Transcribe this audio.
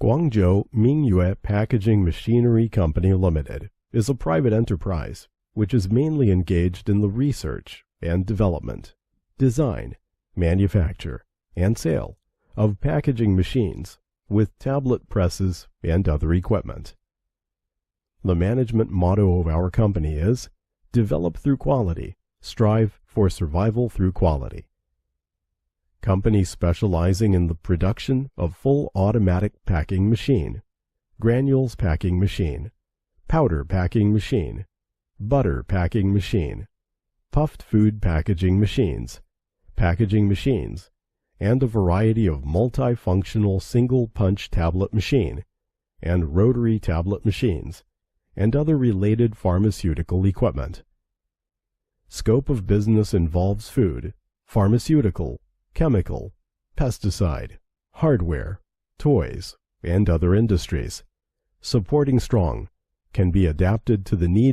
Guangzhou Mingyue Packaging Machinery Company Limited is a private enterprise which is mainly engaged in the research and development, design, manufacture, and sale of packaging machines with tablet presses and other equipment. The management motto of our company is, "Develop through quality, strive for survival through quality." Company specializing in the production of full automatic packing machine, granules packing machine, powder packing machine, butter packing machine, puffed food packaging machines, and a variety of multifunctional single-punch tablet machine, and rotary tablet machines, and other related pharmaceutical equipment. Scope of business involves food, pharmaceutical, chemical, pesticide, hardware, toys, and other industries. Supporting strong, can be adapted to the needs